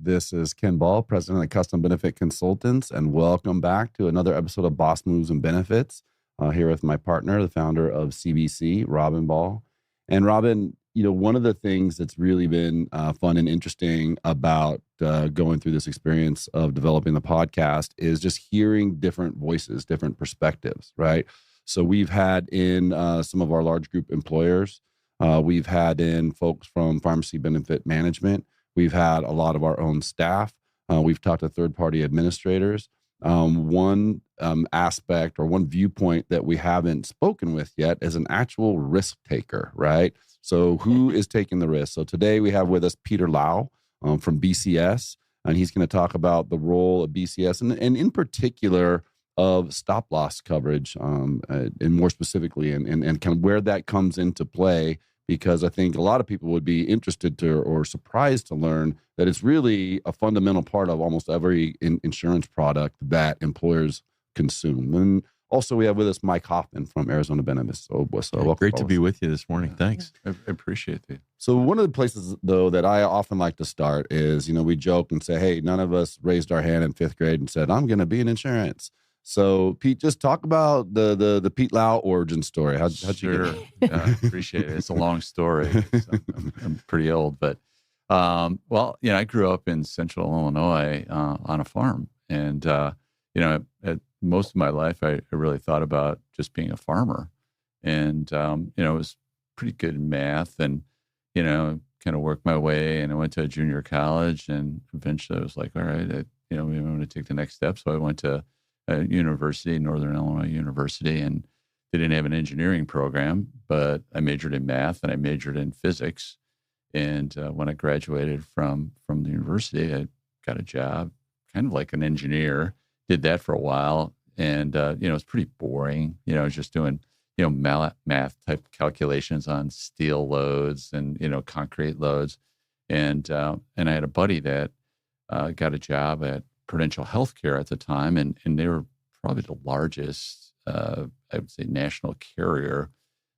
This is Ken Ball, president of Custom Benefit Consultants, and welcome back to another episode of Boss Moves and Benefits. Here with my partner, the founder of CBC, Robin Ball. And Robin, one of the things that's really been fun and interesting about going through this experience of developing the podcast is just hearing different voices, different perspectives, right? So we've had in some of our large group employers, we've had in folks from pharmacy benefit management. We've had a lot of our own staff. We've talked to third-party administrators. One aspect or one viewpoint that we haven't spoken with yet is an actual risk taker, right? So who is taking the risk? So today we have with us Peter Laio from BCS, and he's going to talk about the role of BCS and in particular of stop-loss coverage, and more specifically, and kind of where that comes into play. Because I think a lot of people would be interested to or surprised to learn that it's really a fundamental part of almost every insurance product that employers consume. And also we have with us Mike Hoffman from Arizona Benefits. So great to be with you this morning. Thanks. I appreciate it. So one of the places, though, that I often like to start is, we joke and say, hey, none of us raised our hand in fifth grade and said, I'm going to be in insurance. So, Pete, just talk about the Pete Laio origin story. How'd you get it? I appreciate it. It's a long story. I'm pretty old, but I grew up in Central Illinois on a farm, and at most of my life, I really thought about just being a farmer, and I was pretty good in math, and kind of worked my way, and I went to a junior college, and eventually I was like, all right, we want to take the next step, so I went to university, Northern Illinois University, and they didn't have an engineering program, but I majored in math and I majored in physics. And when I graduated from the university, I got a job, kind of like an engineer. Did that for a while, and it was pretty boring. I was just doing math type calculations on steel loads and concrete loads, and I had a buddy that got a job at Prudential Healthcare at the time, and they were probably the largest, I would say, national carrier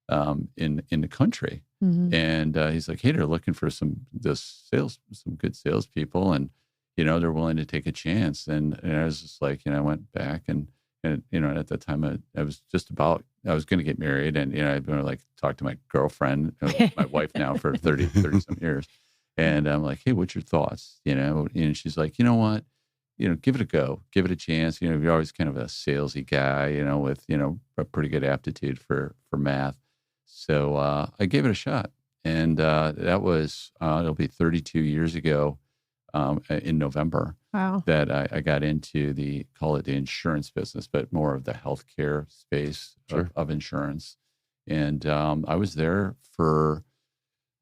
in the country. Mm-hmm. And he's like, "Hey, they're looking for some good salespeople, and they're willing to take a chance." And I was just like, I went back and at that time I was going to get married, and I'd been like talk to my girlfriend, my wife now for 30 some years, and I'm like, "Hey, what's your thoughts?" And she's like, "You know what? Give it a go, give it a chance. You're always kind of a salesy guy, with, a pretty good aptitude for math." So I gave it a shot. And that was, it'll be 32 years ago in November. Wow. That I got into the insurance business, but more of the healthcare space of insurance. And I was there for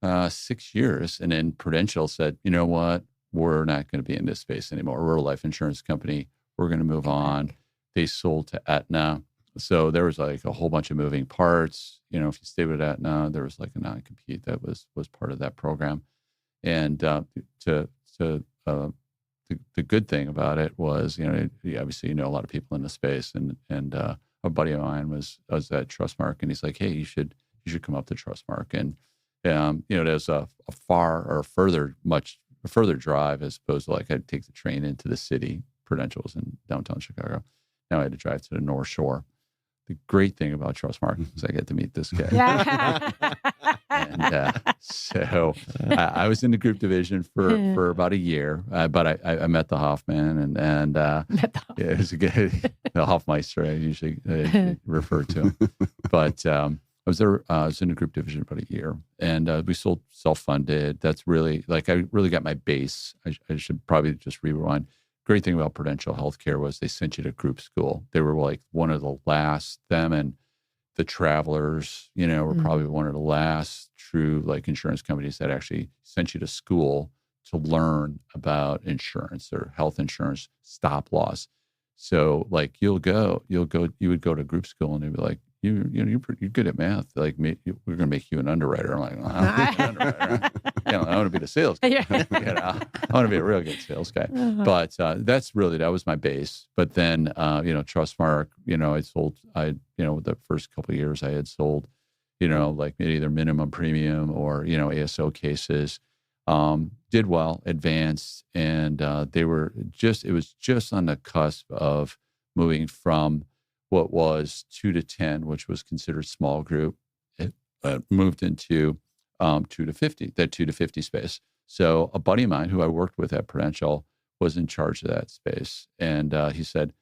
6 years. And then Prudential said, "You know what? We're not going to be in this space anymore. We're a life insurance company. We're going to move on." They sold to Aetna. So there was like a whole bunch of moving parts. If you stayed with Aetna, there was like a non-compete that was part of that program. And the good thing about it was, obviously, a lot of people in the space, and a buddy of mine was at Trustmark, and he's like, "Hey, you should come up to Trustmark." And there's a further drive as opposed to like I'd take the train into the city. Prudential's in downtown Chicago. Now I had to drive to the North Shore. The great thing about Trustmark is I get to meet this guy. Yeah. And so I was in the group division for about a year, but I met the Hoffman, and it was a good, the Hoffmeister I usually refer to him. But I was there. I was in the group division about a year, and we sold self-funded. That's really I really got my base. I should probably just rewind. Great thing about Prudential Healthcare was they sent you to group school. They were like one of the last. Them and the Travelers, were probably one of the last true insurance companies that actually sent you to school to learn about insurance or health insurance stop loss. So you would go to group school, and they'd be like, you're good at math. We're going to make you an underwriter. I'm like, I don't want to be an underwriter. I want to be the sales guy. I want to be a real good sales guy. Uh-huh. But that was my base. But then, Trustmark, the first couple of years I had sold, either minimum premium or, ASO cases. did well, advanced, and it was just on the cusp of moving from what was 2 to 10, which was considered small group. It moved into 2 to 50, that 2 to 50 space. So a buddy of mine who I worked with at Prudential was in charge of that space. And he said,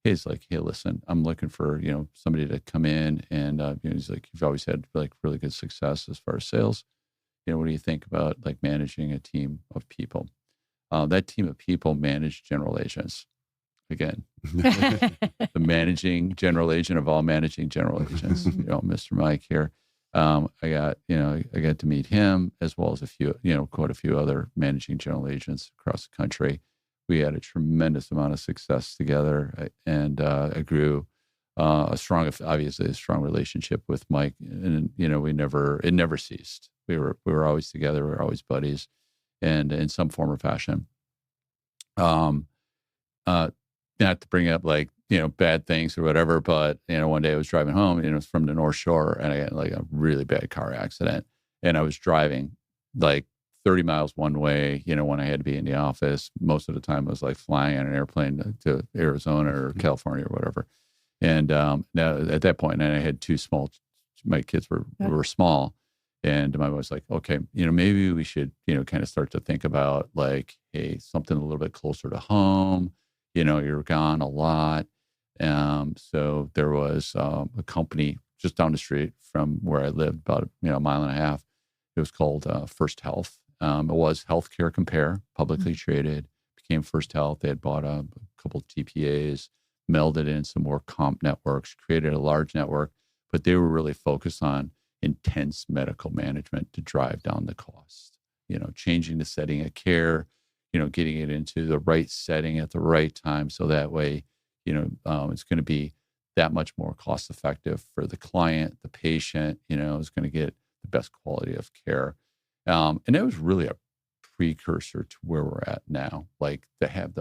he's like, hey, listen, I'm looking for, somebody to come in. And he's like, you've always had like really good success as far as sales. What do you think about like managing a team of people? That team of people managed general agents. Again, the managing general agent of all managing general agents, Mr. Mike here. I got to meet him as well as quite a few other managing general agents across the country. We had a tremendous amount of success together, and I grew a strong relationship with Mike. And it never ceased. We were always together. We were always buddies, and in some form or fashion. Not to bring up like bad things or whatever, but one day I was driving home, from the North Shore, and I had like a really bad car accident, and I was driving like 30 miles one way, when I had to be in the office. Most of the time I was like flying on an airplane to Arizona or California or whatever. And now at that point, and I had my kids were small, and my wife was like, okay, maybe we should, kind of start to think about like, hey, something a little bit closer to home. You're gone a lot. So there was a company just down the street from where I lived, about a mile and a half. It was called First Health. It was Healthcare Compare, publicly traded, became First Health. They had bought a couple of TPAs, melded in some more comp networks, created a large network, but they were really focused on intense medical management to drive down the cost, changing the setting of care, getting it into the right setting at the right time. So that way, it's going to be that much more cost effective for the client, the patient, is going to get the best quality of care. And it was really a precursor to where we're at now. Like to have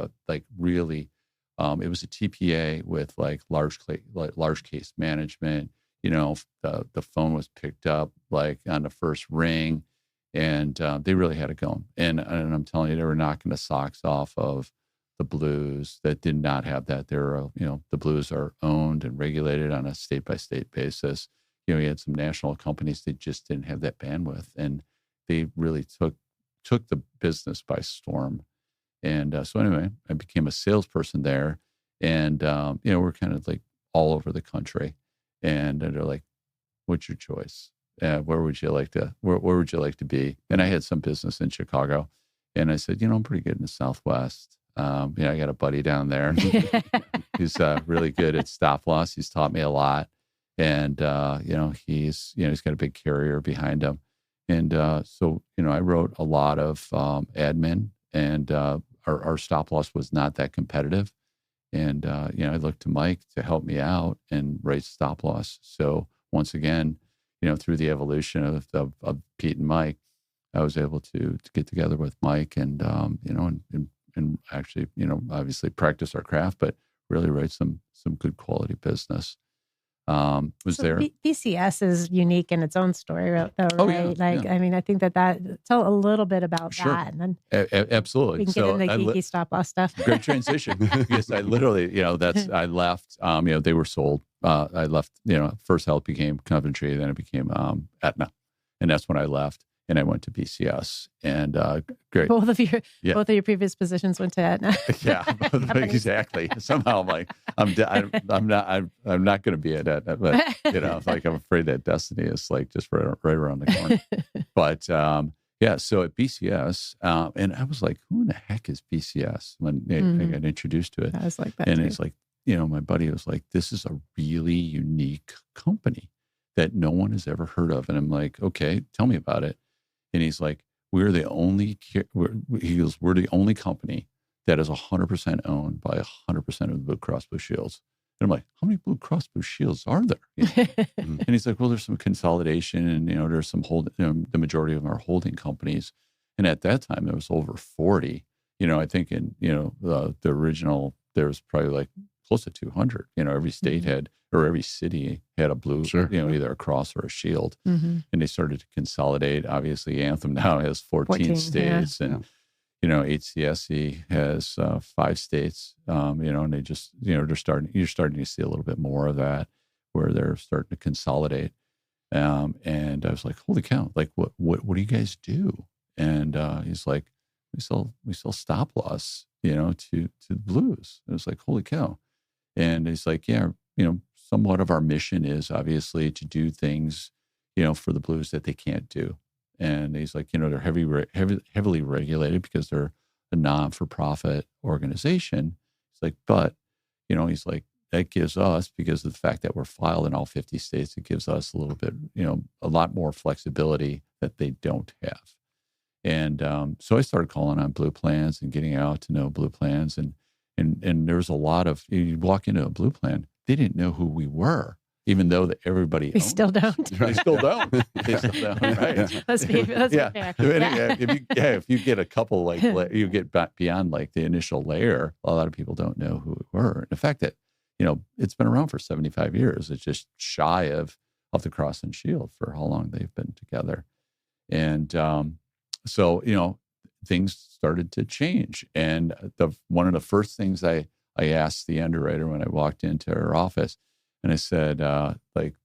really, it was a TPA with like large case management. The phone was picked up like on the first ring, and they really had it going. And I'm telling you, they were knocking the socks off of the Blues that did not have that. The Blues are owned and regulated on a state by state basis. You had some national companies that just didn't have that bandwidth, and they really took the business by storm. And so anyway, I became a salesperson there, and we're kind of like all over the country. And they're like, "What's your choice? Where would you like to be?" And I had some business in Chicago, and I said, I'm pretty good in the Southwest. I got a buddy down there who's really good at stop loss. He's taught me a lot, and he's got a big carrier behind him. And so I wrote a lot of admin, and our stop loss was not that competitive. And I looked to Mike to help me out and write stop loss. So once again, through the evolution of Pete and Mike, I was able to get together with Mike and and actually obviously practice our craft, but really write some good quality business. BCS is unique in its own story, though, right? Oh, yeah, yeah. I mean, I think that tell a little bit about Sure. that, and then Absolutely. we can get into geeky stop loss stuff. Great transition. Because I literally, I left. They were sold. I left. First Health became Coventry, then it became Aetna, and that's when I left. And I went to BCS, and great. Both of your previous positions went to Aetna. Yeah, exactly. Somehow, I'm like, I'm not going to be at Aetna, but like I'm afraid that destiny is like just right around the corner. But so at BCS, and I was like, who in the heck is BCS when I got introduced to it? I was like that, and too. It's like, my buddy was like, this is a really unique company that no one has ever heard of, and I'm like, okay, tell me about it. And he's like, we're the only company that is 100% owned by 100% of the Blue Cross Blue Shields. And I'm like, how many Blue Cross Blue Shields are there? And he's like, well, there's some consolidation, and there's some the majority of them are holding companies. And at that time, there was over 40. I think in the original, there was probably like close to 200. Every state had, or every city had a blue, either a cross or a shield. And they started to consolidate. Obviously, Anthem now has 14 states, and HCSC has 5 states. And they just, you're starting to see a little bit more of that, where they're starting to consolidate. And I was like, holy cow! Like, what do you guys do? And he's like, we sell stop loss, to the blues. And it was like, holy cow! And he's like, yeah, somewhat of our mission is obviously to do things, for the blues that they can't do. And he's like, they're heavily regulated because they're a non-for-profit organization. It's like, but, he's like, that gives us, because of the fact that we're filed in all 50 states, it gives us a little bit, a lot more flexibility that they don't have. And so I started calling on blue plans and getting out to know blue plans. And there was a lot of, you walk into a blue plan, they didn't know who we were, even though that everybody We still don't. They still don't. They still don't, right? Let's be fair. If you get a couple, you get back beyond the initial layer, a lot of people don't know who we were. And the fact that, it's been around for 75 years. It's just shy of the cross and shield for how long they've been together. And so, things started to change. And one of the first things I asked the underwriter when I walked into her office, and I said,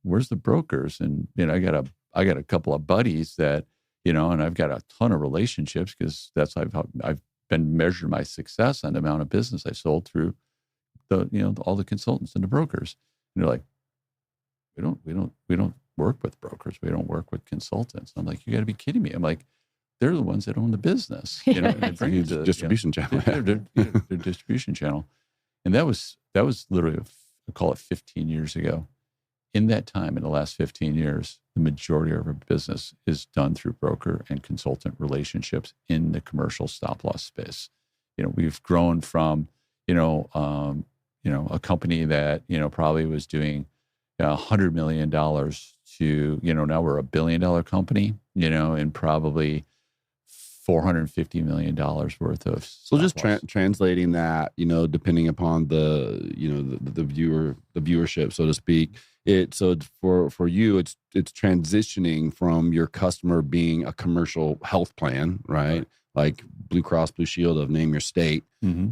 where's the brokers? And, I got a couple of buddies that, and I've got a ton of relationships, because that's I've been measuring my success on the amount of business I sold through all the consultants and the brokers. And they're like, we don't work with brokers. We don't work with consultants. I'm like, you got to be kidding me. I'm like, they're the ones that own the business. And they bring you the distribution channel. Their distribution channel. And that was literally, I call it 15 years ago. In that time, in the last 15 years, the majority of our business is done through broker and consultant relationships in the commercial stop loss space. We've grown from, a company that, probably was doing $100 million to, now we're $1 billion company, and probably $450 million worth of. So just translating that, depending upon the viewership, so to speak, for you, it's transitioning from your customer being a commercial health plan, right? Like Blue Cross Blue Shield of name your state,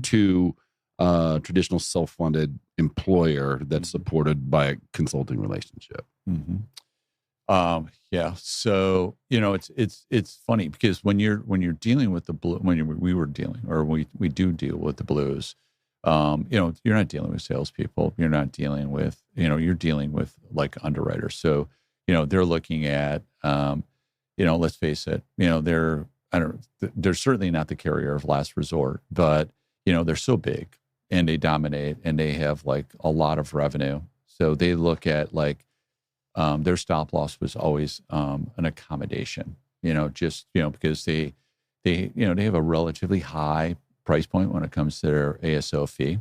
to traditional self-funded employer that's supported by a consulting relationship. So, it's funny, because when you're dealing with the blue, we were dealing, or we do deal with the blues, you're not dealing with salespeople. You're not dealing with, you're dealing with underwriters. So, they're looking at, let's face it, they're certainly not the carrier of last resort, but, they're so big and they dominate and they have a lot of revenue. So they look at their stop loss was always an accommodation, because they have a relatively high price point when it comes to their ASO fee.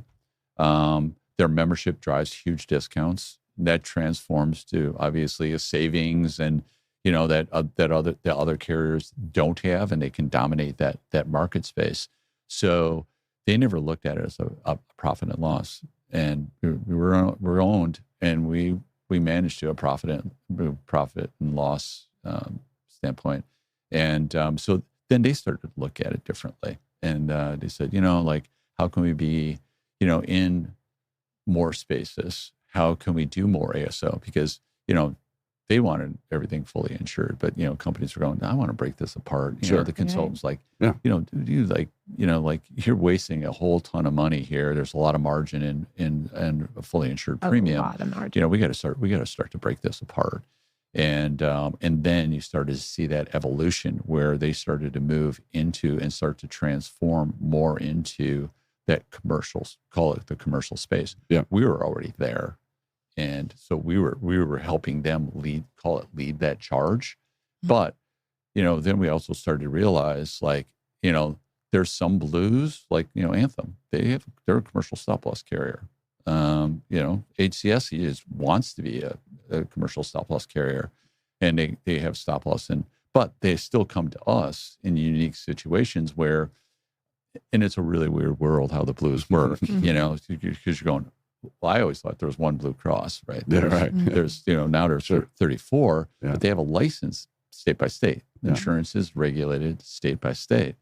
Their membership drives huge discounts that transforms to obviously a savings, and that other carriers don't have, and they can dominate that market space. So they never looked at it as a profit and loss, and we're owned, and we managed to a profit and loss standpoint. And so then they started to look at it differently. And they said, how can we be, in more spaces? How can we do more ASO? Because, they wanted everything fully insured, but, companies were going, I want to break this apart. The consultant's you're wasting a whole ton of money here. There's a lot of margin in a fully insured premium. A lot of margin. We got to start to break this apart. And then you started to see that evolution where they started to move into and start to transform more into that call it the commercial space. Yeah. We were already there. And so we were helping them lead that charge. But, then we also started to realize there's some blues Anthem, they're a commercial stop loss carrier. HCSC wants to be a commercial stop loss carrier, and they have stop loss, but they still come to us in unique situations where, and it's a really weird world how the blues work, because you're going, Well, I always thought there was one Blue Cross, right? Yeah, right. There's, now there's 34, but they have a license state by state. Yeah. Insurance is regulated state by state.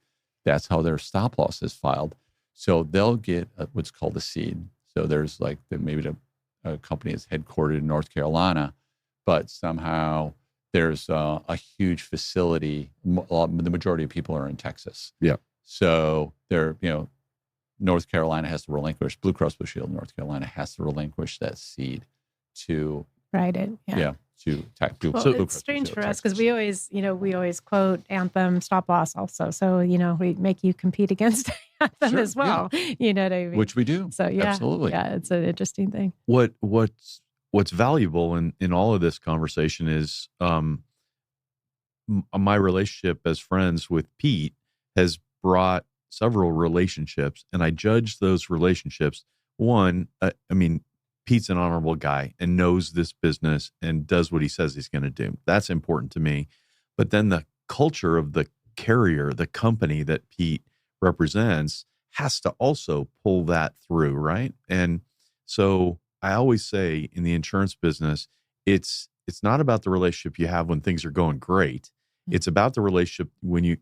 That's how their stop loss is filed. So they'll get what's called a seed. So there's like maybe a company is headquartered in North Carolina, but somehow there's a huge facility. The majority of people are in Texas. Yeah. So they're, North Carolina has to relinquish, Blue Cross Blue Shield North Carolina has to relinquish that seed to to tax. Well, it's strange for us because we always quote Anthem stop loss also. So we make you compete against Anthem as well. Yeah. You know what I mean? Which we do. So Absolutely. Yeah, it's an interesting thing. What's valuable in all of this conversation is my relationship as friends with Pete has brought several relationships, and I judge those relationships. One, Pete's an honorable guy and knows this business and does what he says he's going to do. That's important to me. But then the culture of the carrier, the company that Pete represents, has to also pull that through, right? And so I always say in the insurance business, it's not about the relationship you have when things are going great. It's about the relationship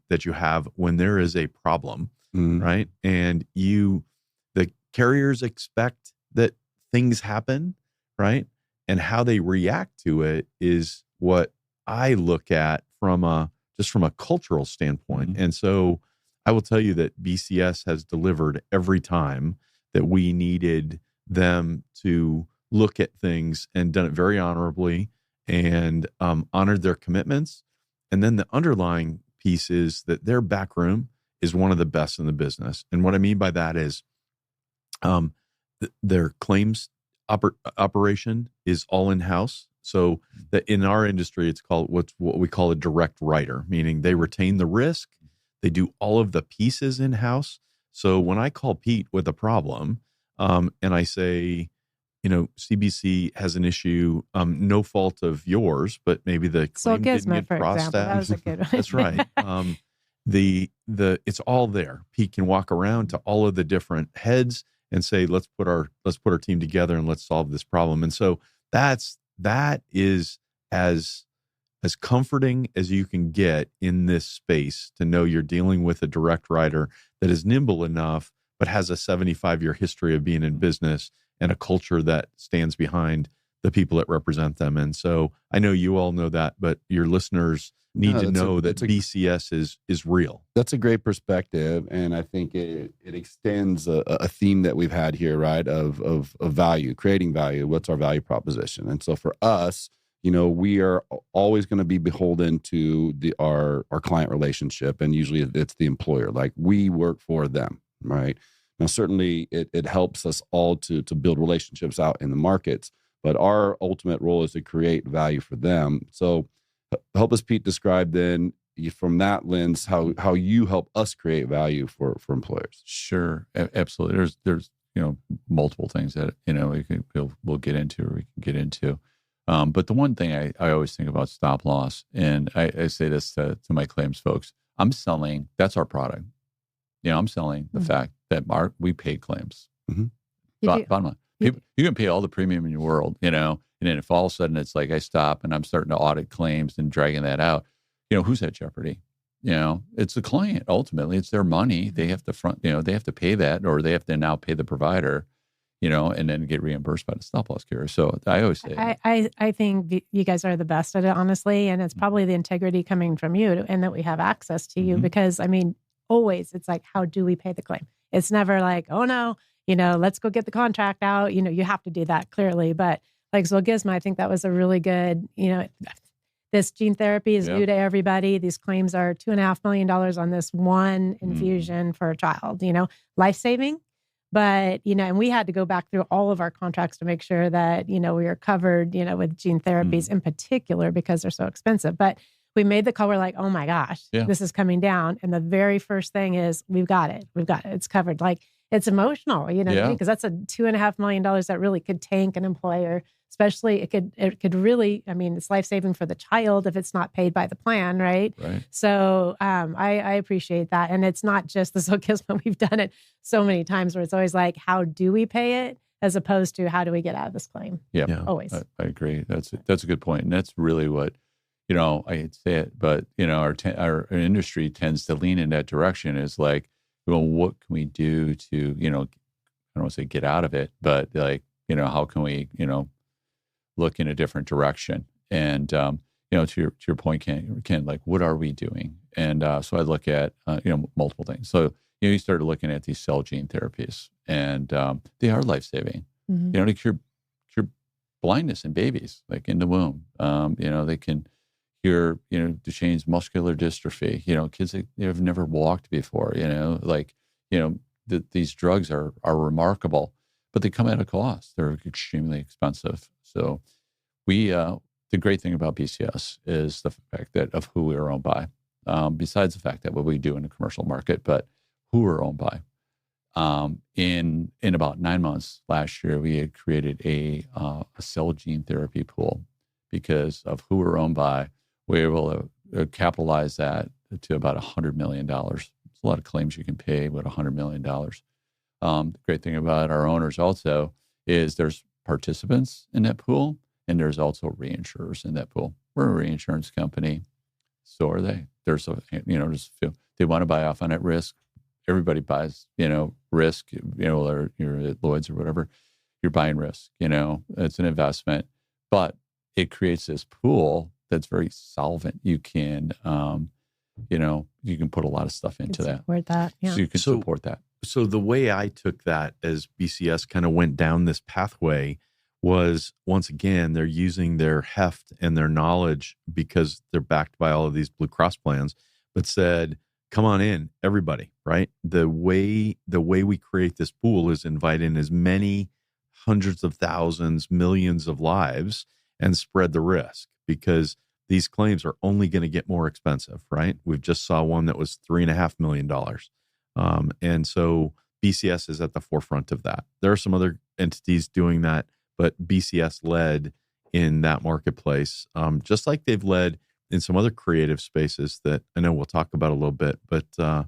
that you have when there is a problem, right? And the carriers expect that things happen, right? And how they react to it is what I look at from a cultural standpoint. And so I will tell you that BCS has delivered every time that we needed them to look at things, and done it very honorably and honored their commitments. And then the underlying piece is that their back room is one of the best in the business. And what I mean by that is their claims operation is all in-house. So that in our industry, it's called what we call a direct writer, meaning they retain the risk. They do all of the pieces in-house. So when I call Pete with a problem, and I say, CBC has an issue, no fault of yours, but maybe the claim didn't get processed. That was a good one. That's right. It's all there. Pete can walk around to all of the different heads and say, let's put our team together and let's solve this problem. And so that is as comforting as you can get in this space, to know you're dealing with a direct writer that is nimble enough, but has a 75-year history of being in business and a culture that stands behind the people that represent them. And so I know you all know that, but your listeners need to know that BCS is real. That's a great perspective, and I think it extends a theme that we've had here, right? Of value, creating value. What's our value proposition? And so for us, we are always going to be beholden to our client relationship, and usually it's the employer. Like, we work for them, right? Now, certainly it helps us all to build relationships out in the markets, but our ultimate role is to create value for them. So help us, Pete, describe then from that lens how you help us create value for employers. Sure, absolutely. There's multiple things that we'll get into, or we can get into. But the one thing I always think about stop loss, and I say this to my claims folks, I'm selling, that's our product. I'm selling the fact that we pay claims. Bottom line, you can pay all the premium in your world, and then if all of a sudden it's like I stop and I'm starting to audit claims and dragging that out, who's at jeopardy? It's the client. Ultimately, it's their money. They have to they have to pay that, or they have to now pay the provider, and then get reimbursed by the stop loss carrier. So I always say, I think you guys are the best at it, honestly, and it's probably the integrity coming from you, and that we have access to you, because always it's like, how do we pay the claim? It's never like, oh no, let's go get the contract out. You have to do that clearly, but like Zolgizmo, I think that was a really good, this gene therapy is new to everybody. These claims are $2.5 million on this one infusion for a child, life-saving. But, and we had to go back through all of our contracts to make sure that, we are covered, with gene therapies in particular, because they're so expensive. But we made the call. We're like, oh my gosh, this is coming down. And the very first thing is, we've got it. It's covered. Like, it's emotional, because that's a $2.5 million that really could tank an employer. Especially, it could really, it's life-saving for the child if it's not paid by the plan, right? So I appreciate that. And it's not just the Zolgizmo. We've done it so many times where it's always like, how do we pay it? as opposed to how do we get out of this claim? Yeah. Always. I agree. That's a good point. And that's really what, I hate to say it, but, our industry tends to lean in that direction is like, well, what can we do to, I don't want to say get out of it, but like, how can we, look in a different direction? And, to your point, Ken, like, what are we doing? And so I look at, multiple things. So, you started looking at these cell gene therapies, and they are life-saving, to cure blindness in babies, like in the womb. They can cure, Duchenne's muscular dystrophy, kids that have never walked before, these drugs are remarkable, but they come at a cost. They're extremely expensive. So the great thing about BCS is the fact that of who we are owned by, besides the fact that what we do in the commercial market, but who we're owned by. In about 9 months last year, we had created a cell gene therapy pool because of who we're owned by. We were able to capitalize that to about $100 million. There's a lot of claims you can pay with $100 million. The great thing about our owners also is there's participants in that pool, and there's also reinsurers in that pool. We're a reinsurance company. So are they. There's they want to buy off on that risk. Everybody buys, risk, or you're at Lloyd's or whatever, you're buying risk, it's an investment, but it creates this pool that's very solvent. You can, you can put a lot of stuff into that. Support that. Yeah. So you can support that. So the way I took that as BCS kind of went down this pathway was, once again, they're using their heft and their knowledge because they're backed by all of these Blue Cross plans, but said, come on in, everybody, right? The way we create this pool is invite in as many hundreds of thousands, millions of lives and spread the risk, because these claims are only going to get more expensive, right? We've just saw one that was $3.5 million. And so BCS is at the forefront of that. There are some other entities doing that, but BCS led in that marketplace, just like they've led in some other creative spaces that I know we'll talk about a little bit. But so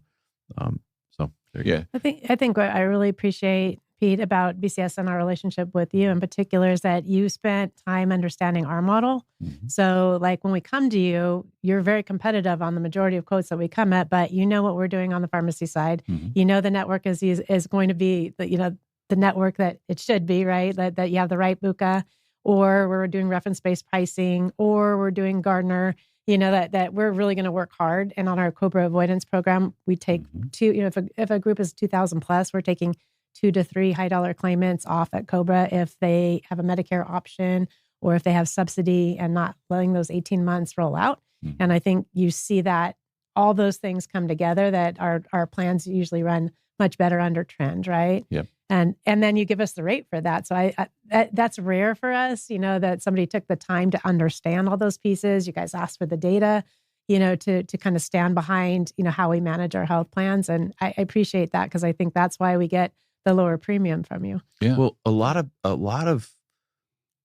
there you go. I think what I really appreciate, Pete, about BCS and our relationship with you in particular is that you spent time understanding our model. Mm-hmm. So like when we come to you, you're very competitive on the majority of quotes that we come at, but you know what we're doing on the pharmacy side. Mm-hmm. The network is going to be, the network that it should be, right? That you have the right BUCA, or we're doing reference-based pricing, or we're doing Gardner, that we're really going to work hard. And on our COBRA avoidance program, we take two, if a group is 2,000 plus, we're taking 2 to 3 high dollar claimants off at COBRA if they have a Medicare option or if they have subsidy and not letting those 18 months roll out. Mm-hmm. And I think you see that all those things come together, that our plans usually run much better under trend, right? Yep. And then you give us the rate for that. So that's rare for us, that somebody took the time to understand all those pieces. You guys asked for the data, to kind of stand behind, how we manage our health plans. And I appreciate that, because I think that's why we get the lower premium from you. Yeah. Well, a lot of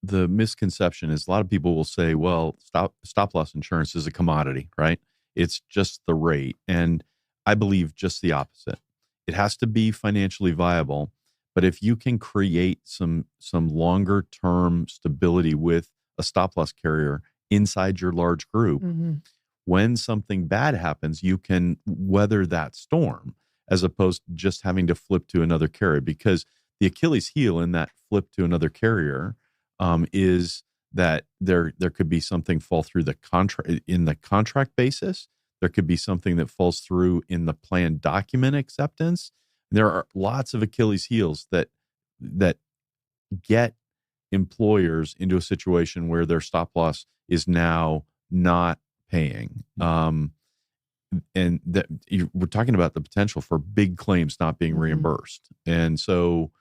the misconception is a lot of people will say, well, stop loss insurance is a commodity, right? It's just the rate. And I believe just the opposite. It has to be financially viable. But if you can create some longer term stability with a stop loss carrier inside your large group, mm-hmm. when something bad happens, you can weather that storm, as opposed to just having to flip to another carrier. Because the Achilles heel in that flip to another carrier is that there could be something fall through the contract basis. There could be something that falls through in the plan document acceptance. There are lots of Achilles heels that get employers into a situation where their stop loss is now not paying. And that we're talking about the potential for big claims not being reimbursed. And so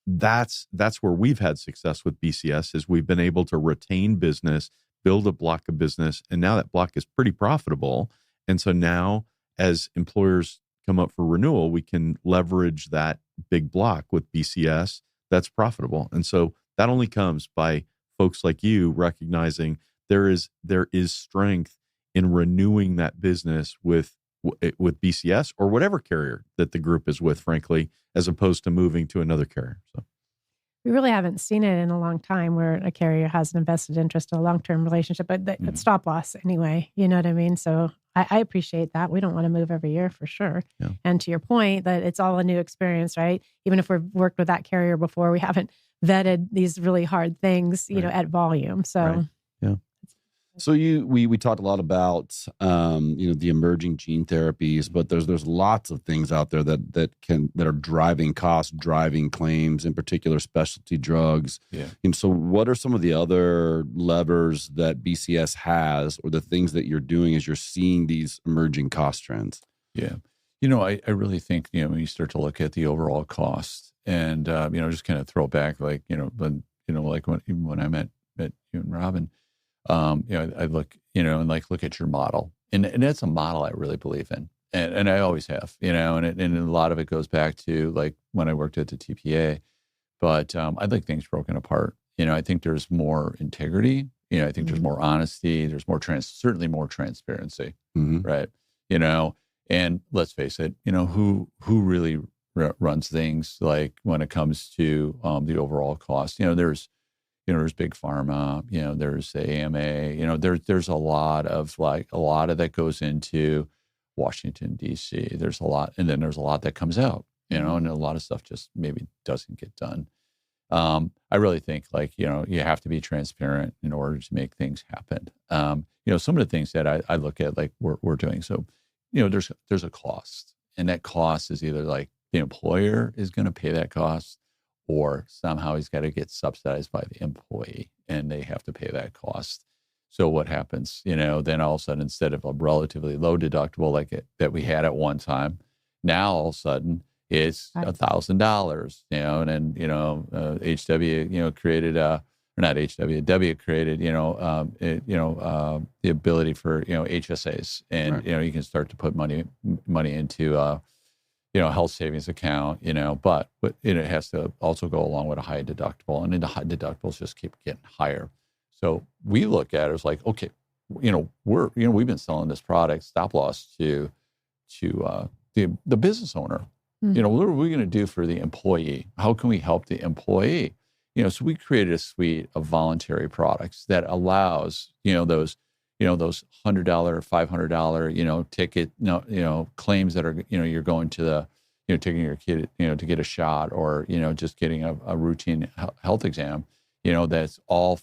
that's where we've had success with BCS, is we've been able to retain business, build a block of business, and now that block is pretty profitable. And so now as employers come up for renewal, we can leverage that big block with BCS that's profitable. And so that only comes by folks like you recognizing there is strength in renewing that business with BCS or whatever carrier that the group is with, frankly, as opposed to moving to another carrier. So We really haven't seen it in a long time where a carrier has an invested interest in a long-term relationship, but it's stop loss anyway. You know what I mean? So I appreciate that. We don't want to move every year for sure. Yeah. And to your point that it's all a new experience, right? Even if we've worked with that carrier before, we haven't vetted these really hard things, you know, at volume. So Right. Yeah. So we talked a lot about the emerging gene therapies, but there's lots of things out there that are driving costs, driving claims, in particular specialty drugs. Yeah. And so what are some of the other levers that BCS has, or the things that you're doing as you're seeing these emerging cost trends? Yeah. I really think, when you start to look at the overall cost and, just kind of throw back, like, like when I met you and Robin, I look, look at your model, and that's a model I really believe in, and I always have, and a lot of it goes back to like when I worked at the TPA, but I'd like things broken apart. I think there's more integrity. I think there's more honesty. There's certainly more transparency, right? And let's face it, who really runs things like when it comes to the overall cost. There's big pharma, there's the AMA, there's a lot of that goes into Washington, DC. There's a lot, and then there's a lot that comes out, and a lot of stuff just maybe doesn't get done. I really think you have to be transparent in order to make things happen. Some of the things that I look at, like we're doing. So, there's a cost, and that cost is either like the employer is going to pay that cost, or somehow he's got to get subsidized by the employee and they have to pay that cost. So what happens, then all of a sudden, instead of a relatively low deductible that we had at one time, now all of a sudden it's $1,000, and then, HW, created W created, the ability for, HSAs, and, right. You can start to put money into, health savings account, but it has to also go along with a high deductible, and then the high deductibles just keep getting higher. So we look at it as like, okay, we've been selling this product, stop loss, to the business owner. What are we going to do for the employee? How can we help the employee? So we created a suite of voluntary products that allows, those $100, $500, ticket, claims that are, you're going to the, taking your kid, to get a shot, or, just getting a routine health exam, that's all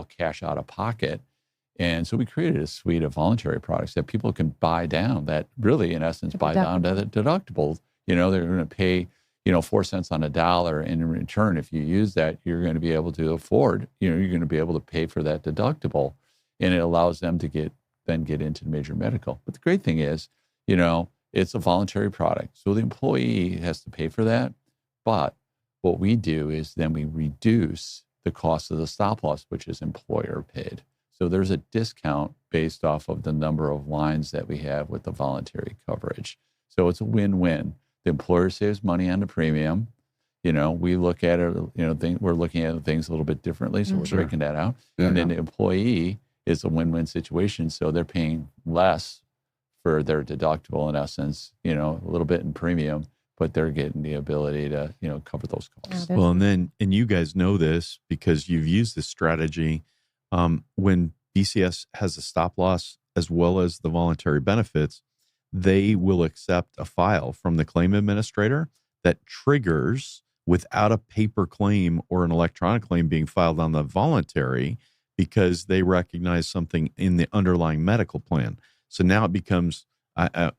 cash out of pocket. And so we created a suite of voluntary products that people can buy down, that really, in essence, buy down to the deductible. They're going to pay, 4 cents on a dollar. And in return, if you use that, you're going to be able to afford, you're going to be able to pay for that deductible. And it allows them to get into major medical. But the great thing is, it's a voluntary product. So the employee has to pay for that. But what we do is then we reduce the cost of the stop loss, which is employer paid. So there's a discount based off of the number of lines that we have with the voluntary coverage. So it's a win-win. The employer saves money on the premium. We look at it, we're looking at things a little bit differently. So we're breaking that out. Yeah, and then the employee is a win-win situation. So they're paying less for their deductible, in essence, a little bit in premium, but they're getting the ability to, cover those costs. Well, and you guys know this because you've used this strategy. When BCS has a stop loss as well as the voluntary benefits, they will accept a file from the claim administrator that triggers, without a paper claim or an electronic claim being filed on the voluntary, because they recognize something in the underlying medical plan. So now it becomes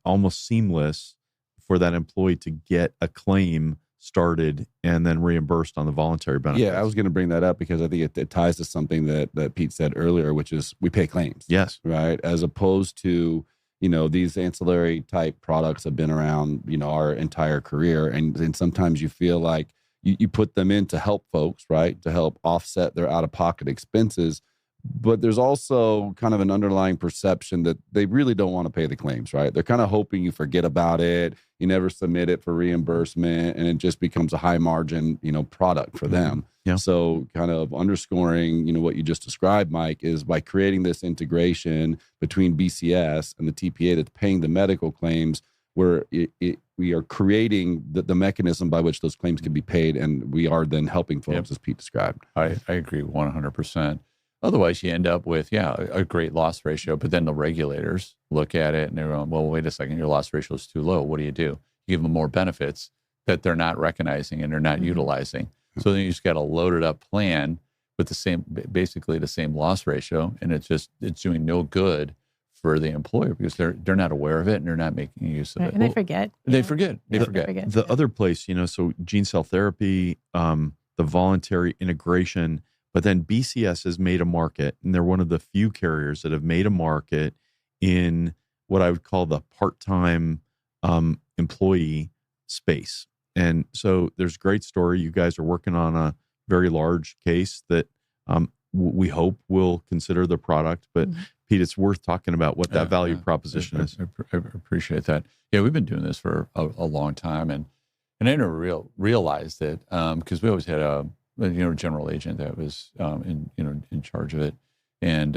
almost seamless for that employee to get a claim started and then reimbursed on the voluntary benefits. Yeah, I was going to bring that up because I think it ties to something that Pete said earlier, which is we pay claims. Yes. Right. As opposed to, these ancillary type products have been around, our entire career. And sometimes you feel like you put them in to help folks, right? To help offset their out-of-pocket expenses. But there's also kind of an underlying perception that they really don't want to pay the claims, right? They're kind of hoping you forget about it, you never submit it for reimbursement, and it just becomes a high margin, product for them. Yeah. So kind of underscoring, what you just described, Mike, is by creating this integration between BCS and the TPA that's paying the medical claims, where we are creating the mechanism by which those claims can be paid, and we are then helping folks, as Pete described. I agree 100%. Otherwise, you end up with, a great loss ratio, but then the regulators look at it and they're going, well, wait a second, your loss ratio is too low. What do? You give them more benefits that they're not recognizing and they're not utilizing. So then you just got a loaded up plan with basically the same loss ratio, and it's doing no good for the employer because they're not aware of it and they're not making use of it. And they forget. They forget. The other place, so gene cell therapy, the voluntary integration, but then BCS has made a market, and they're one of the few carriers that have made a market in what I would call the part-time employee space. And so there's a great story. You guys are working on a very large case that we hope will consider the product. But Pete, it's worth talking about what that value proposition is. I appreciate that. Yeah, we've been doing this for a long time, and I never realized it because we always had a general agent that was in charge of it, and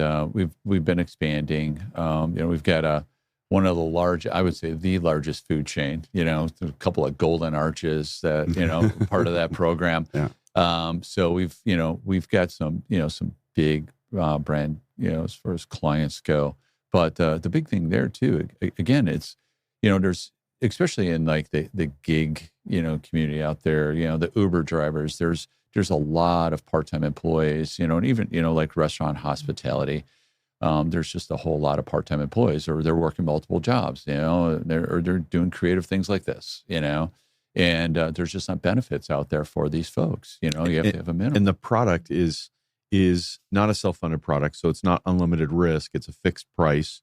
we've been expanding. We've got one of the I would say the largest food chain. A couple of golden arches that part of that program. Yeah. So we've got some big brand as far as clients go, but the big thing there too, again, it's there's especially in like the gig community out there, the Uber drivers. There's a lot of part-time employees, and even like restaurant hospitality. There's just a whole lot of part-time employees, or they're working multiple jobs, they're doing creative things like this, and there's just not benefits out there for these folks. You have to have a minimum. And the product is not a self-funded product, so it's not unlimited risk. It's a fixed price.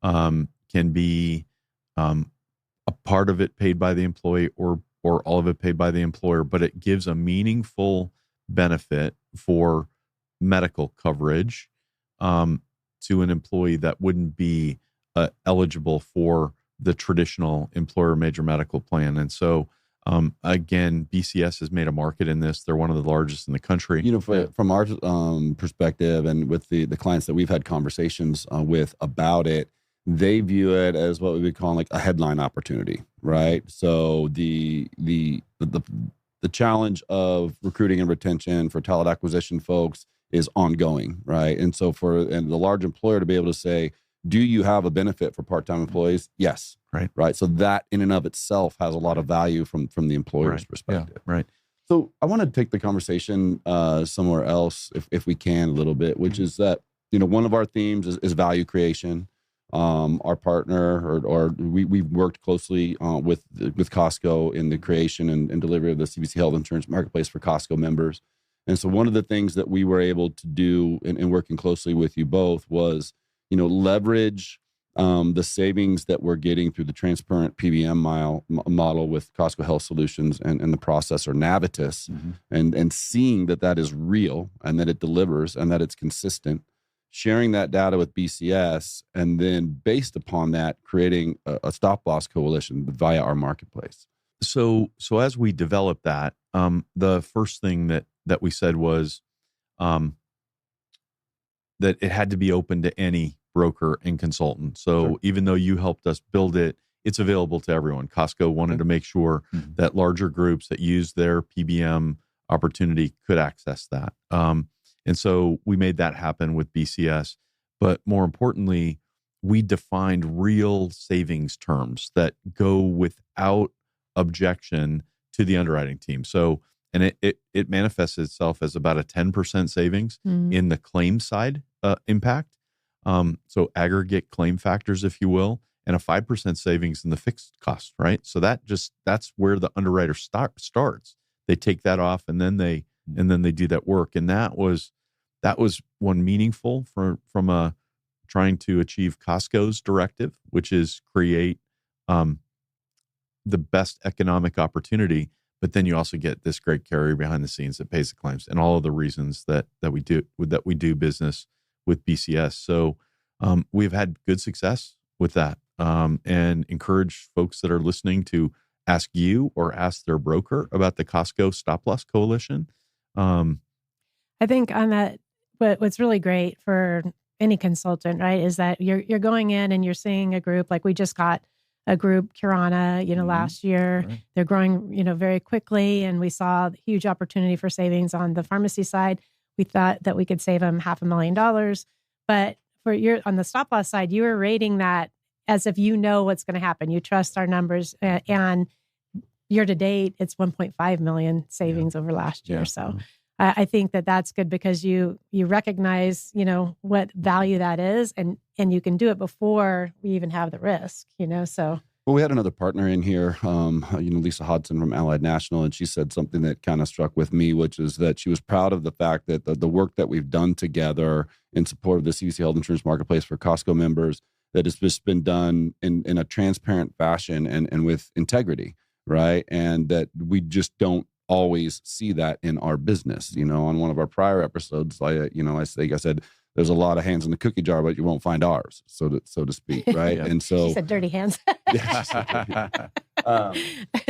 Can be a part of it paid by the employee, or all of it paid by the employer, but it gives a meaningful benefit for medical coverage to an employee that wouldn't be eligible for the traditional employer major medical plan. And so, again, BCS has made a market in this. They're one of the largest in the country. From our perspective, and with the clients that we've had conversations with about it, they view it as what we would call like a headline opportunity, right? So the challenge of recruiting and retention for talent acquisition folks is ongoing, right? And so for the large employer to be able to say, do you have a benefit for part-time employees? Yes. Right. So that in and of itself has a lot of value from the employer's perspective. Yeah, right. So I want to take the conversation somewhere else, if we can, a little bit, which is that, one of our themes is value creation. Our partner, or we've worked closely with Costco in the creation and delivery of the CBC Health Insurance Marketplace for Costco members. And so one of the things that we were able to do in working closely with you both was, leverage the savings that we're getting through the transparent PBM model with Costco Health Solutions and the processor Navitus, and seeing that is real and that it delivers and that it's consistent, sharing that data with BCS, and then based upon that, creating a stop-loss coalition via our marketplace. So as we developed that, the first thing that we said was that it had to be open to any broker and consultant. So even though you helped us build it, it's available to everyone. Costco wanted to make sure that larger groups that use their PBM opportunity could access that. And so we made that happen with BCS. But more importantly, we defined real savings terms that go without objection to the underwriting team. So, and it manifests itself as about a 10% savings in the claim side impact. So aggregate claim factors, if you will, and a 5% savings in the fixed cost, right? So that's where the underwriter starts. They take that off and then they do that work. And that was one meaningful from a trying to achieve Costco's directive, which is create the best economic opportunity. But then you also get this great carrier behind the scenes that pays the claims, and all of the reasons that we do business with BCS. So we've had good success with that, and encourage folks that are listening to ask you or ask their broker about the Costco Stop Loss Coalition. I think on that, what's really great for any consultant, right, is that you're going in and you're seeing a group. Like we just got a group, Curana, last year. Right. They're growing, very quickly. And we saw huge opportunity for savings on the pharmacy side. We thought that we could save them $500,000. But on the stop loss side, you were rating that as if you know what's going to happen. You trust our numbers. And year to date, it's 1.5 million savings over last year. Yeah. So I think that that's good because you recognize, what value that is, and you can do it before we even have the risk, so. Well, we had another partner in here, Lisa Hodson from Allied National, and she said something that kind of struck with me, which is that she was proud of the fact that the work that we've done together in support of the CBC Health Insurance Marketplace for Costco members, that has just been done in a transparent fashion and with integrity, right? And that we just don't always see that in our business. On one of our prior episodes, I said, there's a lot of hands in the cookie jar, but you won't find ours, so to speak, right? Yeah. And so She said dirty hands.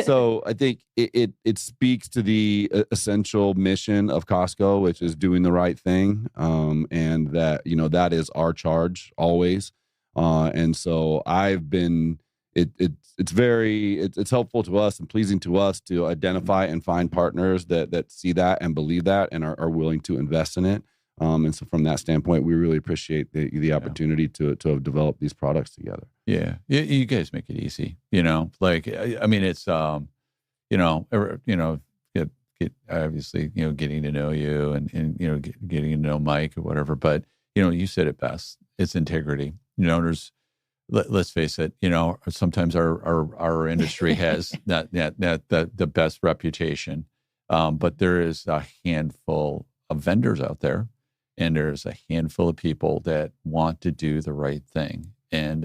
So I think it speaks to the essential mission of Costco, which is doing the right thing, and that that is our charge always. And so I've been. It's helpful to us and pleasing to us to identify and find partners that see that and believe that and are willing to invest in it. And so from that standpoint, we really appreciate the opportunity to have developed these products together. Yeah. You guys make it easy, I mean, it's, get obviously, getting to know you and getting to know Mike or whatever, but, you said it best. It's integrity. Let's face it, sometimes our industry has the best reputation, but there is a handful of vendors out there, and there's a handful of people that want to do the right thing. And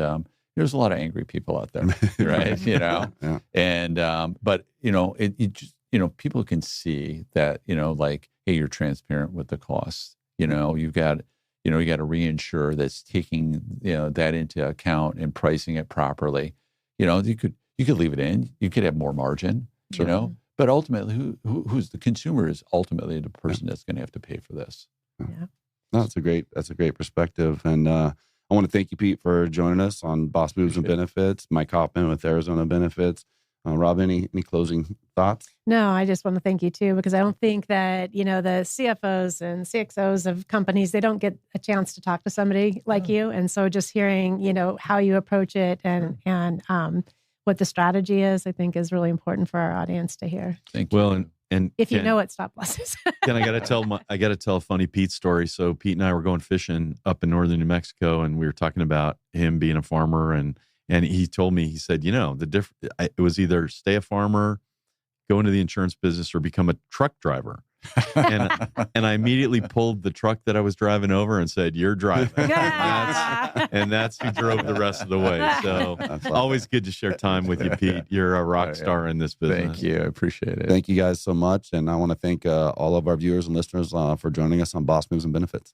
there's a lot of angry people out there, right? Yeah. And but it just people can see that hey, you're transparent with the costs. You've got. You got to reinsure that's taking that into account and pricing it properly. You could leave it in. You could have more margin. Sure. But ultimately, who's the consumer is ultimately the person that's going to have to pay for this. Yeah. No, that's a great perspective, and I want to thank you, Pete, for joining us on Boss Moves and Benefits. Mike Hoffman with Arizona Benefits. Rob, any closing thoughts? No, I just want to thank you too, because I don't think that, the CFOs and CXOs of companies, they don't get a chance to talk to somebody like you. And so just hearing, how you approach it and what the strategy is, I think is really important for our audience to hear. Thank you. Well, and If you know what stop loss is. Ken, I got to tell a funny Pete story. So Pete and I were going fishing up in northern New Mexico, and we were talking about him being a farmer, and he told me, he said, it was either stay a farmer, go into the insurance business, or become a truck driver. and I immediately pulled the truck that I was driving over and said, "You're driving." and that's who drove the rest of the way. So always good to share time with you, Pete. You're a rock star in this business. Thank you. I appreciate it. Thank you guys so much. And I want to thank all of our viewers and listeners for joining us on Boss Moves and Benefits.